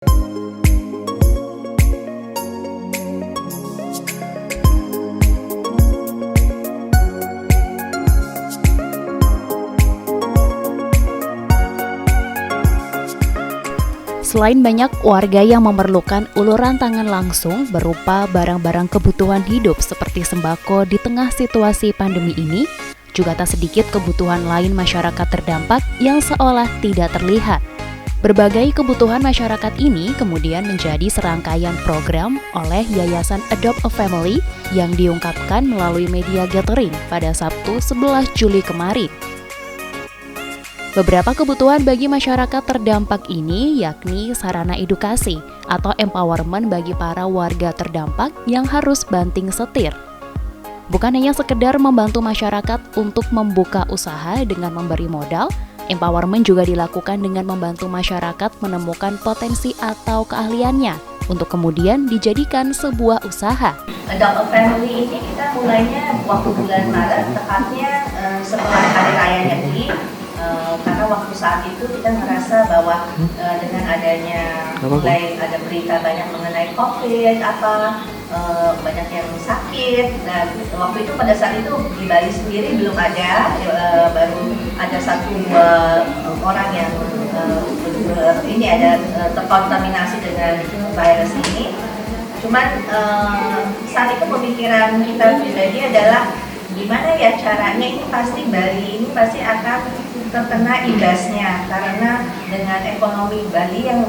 Selain banyak warga yang memerlukan uluran tangan langsung berupa barang-barang kebutuhan hidup seperti sembako di tengah situasi pandemi ini, juga tak sedikit kebutuhan lain masyarakat terdampak yang seolah tidak terlihat. Berbagai kebutuhan masyarakat ini kemudian menjadi serangkaian program oleh Yayasan Adopt a Family yang diungkapkan melalui media gathering pada Sabtu 11 Juli kemarin. Beberapa kebutuhan bagi masyarakat terdampak ini yakni sarana edukasi atau empowerment bagi para warga terdampak yang harus banting setir. Bukan hanya sekedar membantu masyarakat untuk membuka usaha dengan memberi modal, empowerment juga dilakukan dengan membantu masyarakat menemukan potensi atau keahliannya untuk kemudian dijadikan sebuah usaha. Adopt a Family ini kita mulainya waktu bulan Maret, tepatnya setelah Hari Raya Nyepi. Karena waktu saat itu kita merasa bahwa dengan adanya mulai ada berita banyak mengenai COVID, banyak yang sakit, dan waktu itu pada saat itu di Bali sendiri belum ada, baru ada 1-2 orang yang terkontaminasi dengan virus ini. Cuman saat itu pemikiran kita pribadi adalah gimana ya caranya ini pasti Bali ini pasti akan terkena imbasnya, karena dengan ekonomi Bali yang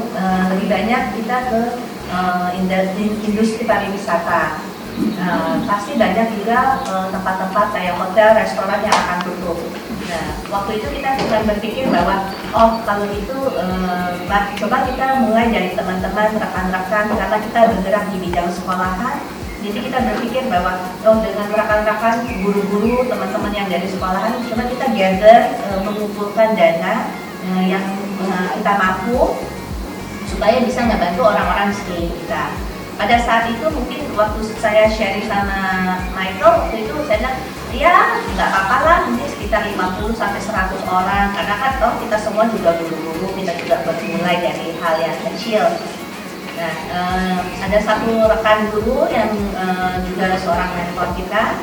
lebih banyak kita ke industri pariwisata, pasti banyak juga tempat-tempat kayak hotel, restoran yang akan tutup. Nah, waktu itu kita mulai berpikir bahwa kalau itu coba kita mulai dari teman-teman, rekan-rekan, karena kita bergerak di bidang sekolahan. Jadi kita berpikir bahwa dengan rekan-rekan guru-guru, teman-teman yang dari sekolahan, coba kita gather, mengumpulkan dana yang kita mampu supaya bisa ngebantu orang-orang di sekeliling kita. Pada saat itu mungkin waktu saya sharing sama Michael, waktu itu saya bilang, ya nggak apa-apa lah, mungkin sekitar 50-100 orang, karena kan kita semua juga guru-guru, kita juga bermulai dari hal yang kecil. Nah, ada satu rekan guru yang juga seorang mentor kita,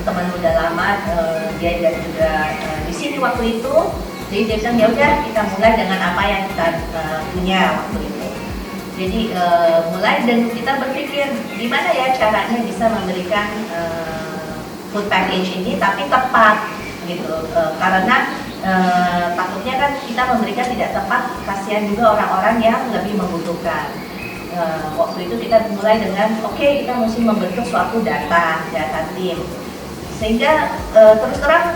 teman udah lama, dia juga di sini waktu itu. Jadi dia bilang ya udah kita mulai dengan apa yang kita punya waktu itu. Jadi mulai dan kita berpikir gimana ya caranya bisa memberikan food package ini tapi tepat gitu, karena takutnya kan kita memberikan tidak tepat, kasihan juga orang-orang yang lebih membutuhkan. Waktu itu kita mulai dengan kita mesti membentuk suatu data tim, sehingga terus terang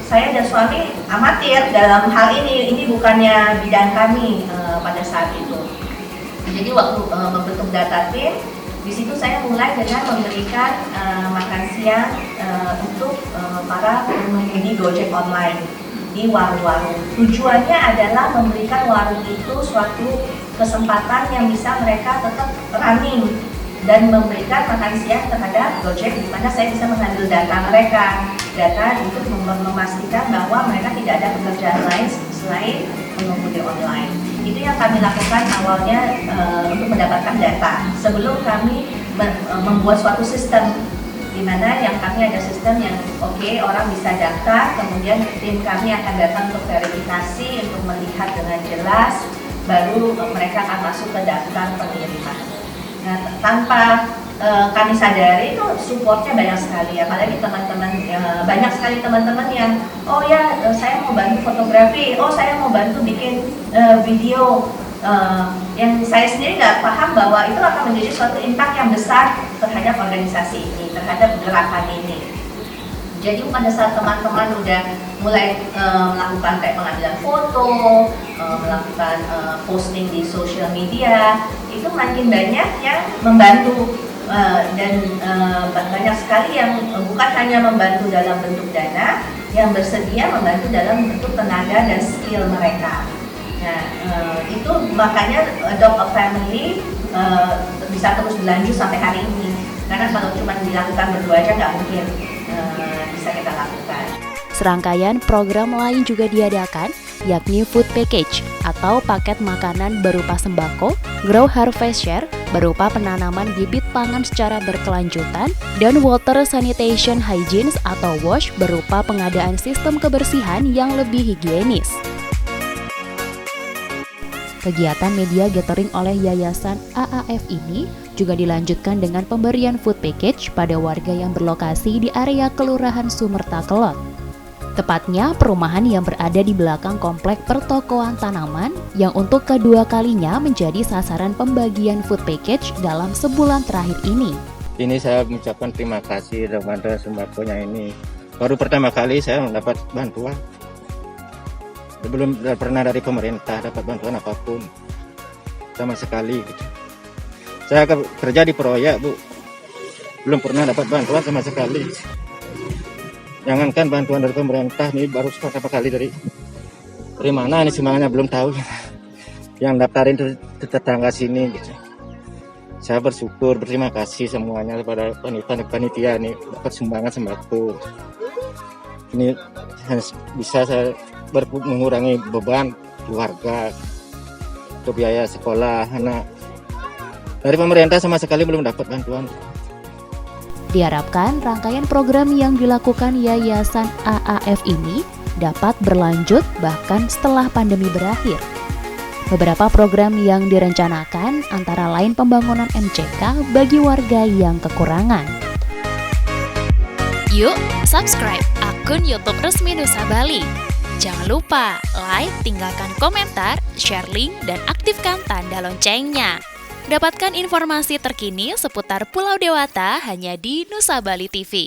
saya dan suami amatir dalam hal ini bukannya bidang kami pada saat itu. Jadi waktu membentuk data tim, di situ saya mulai dengan memberikan makan siang untuk para pengemudi Gojek online di warung-warung. Tujuannya adalah memberikan warung itu suatu kesempatan yang bisa mereka tetap running dan memberikan makan siang terhadap Gojek, di mana saya bisa mengambil data mereka, data untuk memastikan bahwa mereka tidak ada pekerjaan lain selain mengemudi online. Itu yang kami lakukan awalnya untuk mendapatkan data sebelum kami membuat suatu sistem, di mana yang kami ada sistem yang orang bisa daftar, kemudian tim kami akan datang untuk verifikasi, untuk melihat dengan jelas, baru mereka akan masuk ke daftar pengiriman. Nah, tanpa kami sadari itu supportnya banyak sekali, apalagi teman-teman, banyak sekali teman-teman yang saya mau bantu fotografi, saya mau bantu bikin video. Yang saya sendiri nggak paham bahwa itu akan menjadi suatu impact yang besar terhadap organisasi ini, terhadap gerakan ini. Jadi pada saat teman-teman udah mulai melakukan kayak pengambilan foto, melakukan posting di sosial media, itu makin banyak yang membantu dan banyak sekali yang bukan hanya membantu dalam bentuk dana, yang bersedia membantu dalam bentuk tenaga dan skill mereka. Nah, itu makanya Adopt a Family bisa terus berlanjut sampai hari ini. Karena kalau cuma dilakukan berdua aja nggak mungkin bisa kita lakukan. Serangkaian program lain juga diadakan, yakni Food Package atau paket makanan berupa sembako, Grow Harvest Share berupa penanaman bibit pangan secara berkelanjutan, dan Water Sanitation Hygiene atau WASH berupa pengadaan sistem kebersihan yang lebih higienis. Kegiatan media gathering oleh Yayasan AAF ini juga dilanjutkan dengan pemberian food package pada warga yang berlokasi di area Kelurahan Sumerta-Kelot. Tepatnya perumahan yang berada di belakang komplek pertokoan tanaman yang untuk kedua kalinya menjadi sasaran pembagian food package dalam sebulan terakhir ini. Ini saya mengucapkan terima kasih kepada sembakonya ini. Baru pertama kali saya mendapat bantuan. Belum pernah dari pemerintah dapat bantuan apapun sama sekali. Saya kerja di proyek, Bu. Belum pernah dapat bantuan sama sekali. Jangankan bantuan dari pemerintah, ini baru pertama kali dari mana ini semuanya belum tahu. Yang daftarin itu tetangga sini gitu. Saya bersyukur, berterima kasih semuanya kepada panitia ini dapat sumbangan sembako. Ini bisa saya mengurangi beban keluarga untuk biaya sekolah anak. Dari pemerintah sama sekali belum dapat bantuan. Diharapkan rangkaian program yang dilakukan Yayasan AAF ini dapat berlanjut bahkan setelah pandemi berakhir. Beberapa program yang direncanakan antara lain pembangunan MCK bagi warga yang kekurangan. Yuk, subscribe akun YouTube resmi Nusa Bali. Jangan lupa like, tinggalkan komentar, share link, dan aktifkan tanda loncengnya. Dapatkan informasi terkini seputar Pulau Dewata hanya di Nusa Bali TV.